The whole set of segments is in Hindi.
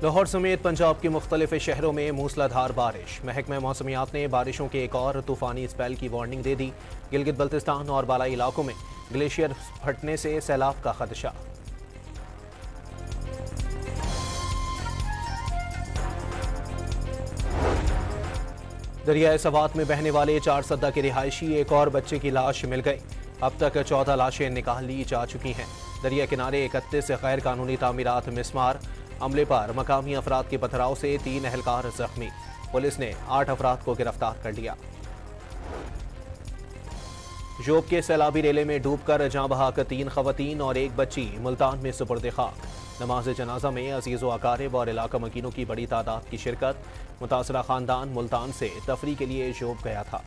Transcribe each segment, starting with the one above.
लाहौर समेत पंजाब के मुख्तलिफ शहरों में मूसलाधार बारिश। महकमा मौसमियात ने बारिशों के एक और तूफानी स्पेल की वार्निंग दे दी। गिलगित बल्तिस्तान और बालाई इलाकों में ग्लेशियर फटने से सैलाब का खदशा। दरियाए सवात में बहने वाले 4 सद्दा के रिहायशी एक और बच्चे की लाश मिल गई। अब तक 14 लाशें निकाल ली जा चुकी हैं। दरिया किनारे 31 गैर कानूनी तामीरात मिसमार। अमले पर मकामी अफराद के पथराव से 3 एहलकार जख्मी। पुलिस ने 8 अफराद को गिरफ्तार कर लिया। जोब के सैलाबी रेले में डूबकर जाँ बहाक 3 खवातीन और 1 बच्ची मुल्तान में सुपुर्द खाक। नमाज जनाजा में अजीज़ व अकारिब और इलाका मकीनों की बड़ी तादाद की शिरकत। मुतासरा खानदान मुल्तान से तफरी के लिए जोब गया था।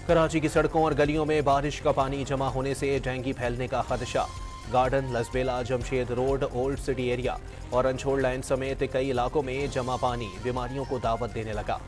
कराची की सड़कों और गलियों में बारिश का पानी जमा होने से डेंगू फैलने का खदशा। Garden, Lasbela, Jamshed road, old city area और अंछोड़ लाइन समेत कई इलाकों में जमा पानी बीमारियों को दावत देने लगा।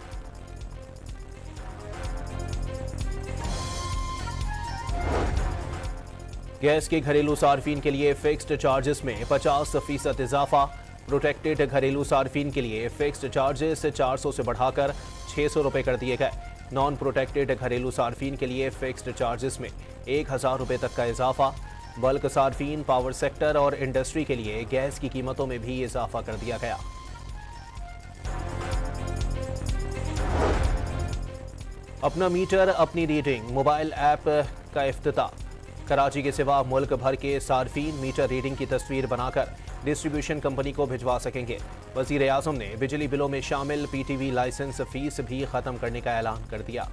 गैस के घरेलू सार्फिन के लिए फिक्स्ड चार्जेस में 50% इजाफा। प्रोटेक्टेड घरेलू सार्फिन के लिए फिक्स्ड चार्जेस 400 से बढ़ाकर 600 रुपये कर दिए गए। नॉन प्रोटेक्टेड घरेलू सार्फिन के लिए फिक्स्ड चार्जेस में 1000 रुपये तक का इजाफा। बल्क सार्फिन, पावर सेक्टर और इंडस्ट्री के लिए गैस की कीमतों में भी इजाफा कर दिया गया। अपना मीटर अपनी रीडिंग मोबाइल ऐप का इफ्तिताह। कराची के सिवा मुल्क भर के सार्फिन मीटर रीडिंग की तस्वीर बनाकर डिस्ट्रीब्यूशन कंपनी को भिजवा सकेंगे। वज़ीर आज़म ने बिजली बिलों में शामिल PTV लाइसेंस फीस भी खत्म करने का ऐलान कर दिया।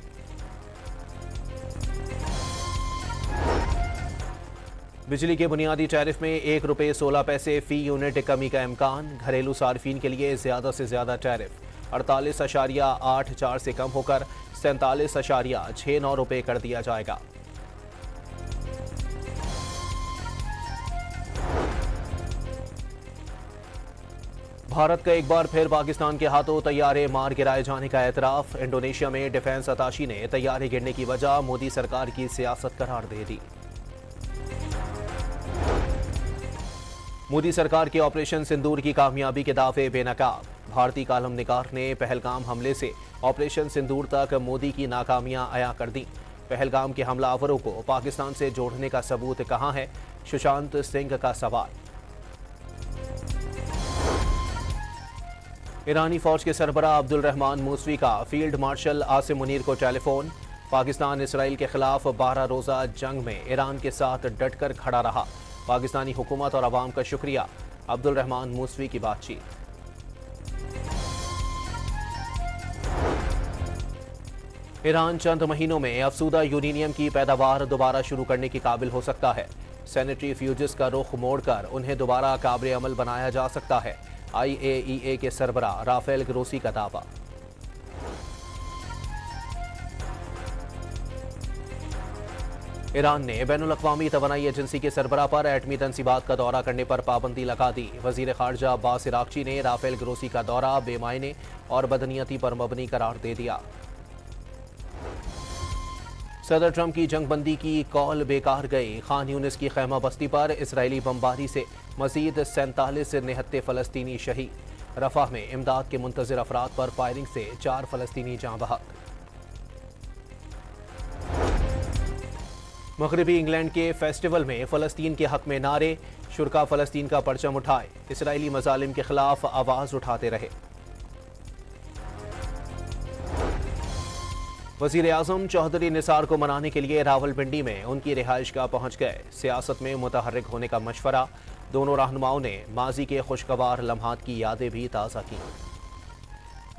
बिजली के बुनियादी टैरिफ में 1 रुपये 16 पैसे फी यूनिट कमी का इम्कान। घरेलू सार्फिन के लिए ज्यादा से ज्यादा टैरिफ 48.84 से कम होकर 47.69 रुपये कर दिया जाएगा। भारत का एक बार फिर पाकिस्तान के हाथों तैयारे मार गिराए जाने का एतराफ। इंडोनेशिया में डिफेंस अताशी ने तैयारे गिरने की वजह मोदी सरकार की सियासत करार दे दी। मोदी सरकार के ऑपरेशन सिंदूर की कामयाबी के दावे बेनकाब। भारतीय कालम निगार ने पहलगाम हमले से ऑपरेशन सिंदूर तक मोदी की नाकामियां अया कर दी। पहलगाम के हमलावरों को पाकिस्तान से जोड़ने का सबूत कहां है? सुशांत सिंह का सवाल। ईरानी फौज के सरबराह अब्दुल रहमान मूसवी का फील्ड मार्शल आसिम मुनीर को टेलीफोन। पाकिस्तान इसराइल के खिलाफ 12 रोजा जंग में ईरान के साथ डटकर खड़ा रहा। पाकिस्तानी हुकूमत और अवाम का शुक्रिया। अब्दुल रहमान मूसवी की बातचीत। ईरान चंद महीनों में अफसूदा यूरेनियम की पैदावार दोबारा शुरू करने के काबिल हो सकता है। सैनिटरी फ्यूजेस का रुख मोड़कर उन्हें दोबारा काबिल अमल बनाया जा सकता है। IAEA के सरबराह राफेल ग्रोसी का दावा। ईरान ने बैनुल-अक़वामी तवानाई एजेंसी के सरबराह पर एटमी तंसीबात का दौरा करने पर पाबंदी लगा दी। वजीर खारजा अब्बास इराक़ची ने राफेल ग्रोसी का दौरा बेमायने और बदनीयती पर मबनी करार दे दिया। सदर ट्रंप की जंगबंदी की कॉल बेकार गई। खान यूनिस की खैमा बस्ती पर इसराइली बमबारी से मजीद 47 निहत्ते फ़लस्तीनी शहीद। रफा में इमदाद के मुंतज़िर अफराद पर फायरिंग से 4 फ़लस्तीनी जाँ बहक। मगरबी इंग्लैंड के फेस्टिवल में फ़लस्तीन के हक में नारे। शुरका फ़लस्तीन का परचम उठाए। इसराइली मज़ालिम के खिलाफ आवाज़ उठाते रहे। वज़ीर आज़म चौधरी निसार को मनाने के लिए रावलपिंडी में उनकी रिहाइश गाह पहुँच गए। सियासत में मुतहर्रिक होने का मशवरा। दोनों रहनुमाओं ने माजी के खुशगवार लम्हात की यादें भी ताज़ा की।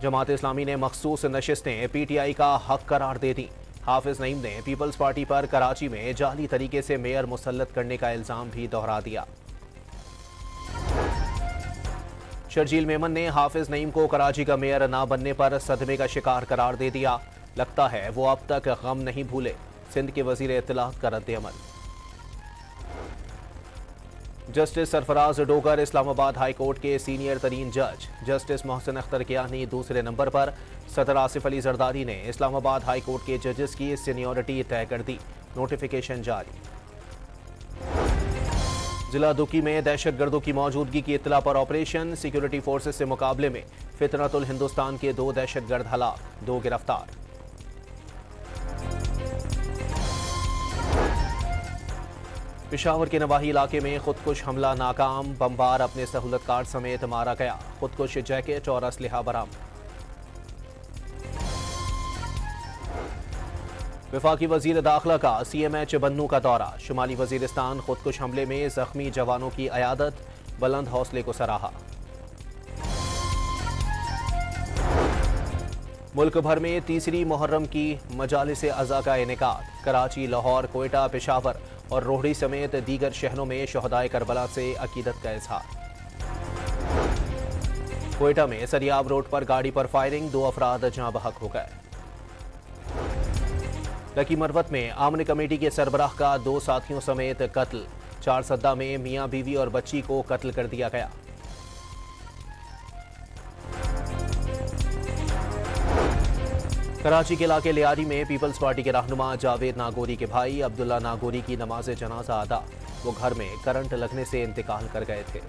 जमात इस्लामी ने मखसूस नशिस्तें PTI का हक करार दे दी। हाफिज नईम ने पीपल्स पार्टी पर कराची में जाली तरीके से मेयर मुसल्लत करने का इल्ज़ाम भी दोहरा दिया। शर्जील मेमन ने हाफिज नईम को कराची का मेयर ना बनने पर सदमे का शिकार करार दे दिया। लगता है वो अब तक गम नहीं भूले। सिंध के वजीर इत्तलात का रद्द-ए-अमल। Justice Sarfaraz Dogar Islamabad high court के सीनियर तरीन जज। जस्टिस मोहसिन अख्तर कियानी दूसरे नंबर पर। सदर आसिफ अली जरदारी ने इस्लामाबाद हाई कोर्ट के जजेस की सीनियरिटी तय कर दी। नोटिफिकेशन जारी। जिला दुकी में दहशतगर्दों की मौजूदगी की इत्तला पर ऑपरेशन, सिक्योरिटी फोर्सेस से मुकाबले में फितरतुल हिंदुस्तान के 2 दहशतगर्द हलाक, 2 गिरफ्तार। पेशावर के नवाही इलाके में खुदकुश हमला नाकाम, बमबार अपने सहूलतकार समेत मारा गया, खुदकुश जैकेट और असलहा बरामद। वफाकी वजीर दाखिला का CMH बन्नू का दौरा, शुमाली वजीरिस्तान खुदकुश हमले में जख्मी जवानों की अयादत, बुलंद हौसले को सराहा। मुल्क भर में तीसरी मुहर्रम की मजालिस अज़ा का इनेकाद, कराची, लाहौर, कोयटा, पेशावर और रोहड़ी समेत दीगर शहरों में शहदाए करबला से अकीदत का इजहार। कोयटा में सरियाब रोड पर गाड़ी पर फायरिंग, 2 अफराद जाँ बहक हो गए। लकी मरवत में आमने कमेटी के सरबराह का 2 साथियों समेत कत्ल, 4 सद्दा में मियां बीवी और बच्ची को कत्ल कर दिया गया। कराची के इलाके लियारी में पीपल्स पार्टी के रहनुमा जावेद नागौरी के भाई अब्दुल्ला नागौरी की नमाज जनाजा अदा, वो घर में करंट लगने से इंतकाल कर गए थे।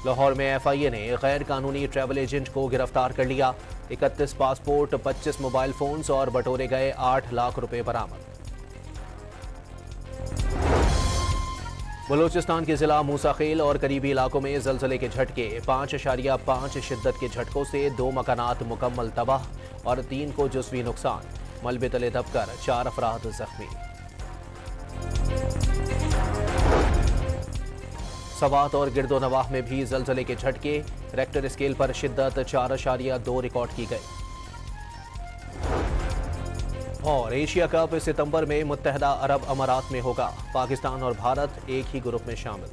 लाहौर में FIA ने गैर कानूनी ट्रैवल एजेंट को गिरफ्तार कर लिया, 31 पासपोर्ट, 25 मोबाइल फोन्स और बटोरे गए 8 लाख रुपए बरामद। बलोचिस्तान के जिला मूसाखेल और करीबी इलाकों में जलजले के झटके, 5.5 शिद्दत के झटकों से 2 मकानात मुकम्मल तबाह और 3 को जुज़वी नुकसान, मलबे तले दबकर 4 अफराद जख्मी। सवात और गिरदो नवाह में भी जलजले के झटके, रेक्टर स्केल पर शिद्दत 4.2 रिकॉर्ड की गई। और एशिया कप सितंबर में मुत्तहदा अरब अमारात में होगा, पाकिस्तान और भारत एक ही ग्रुप में शामिल।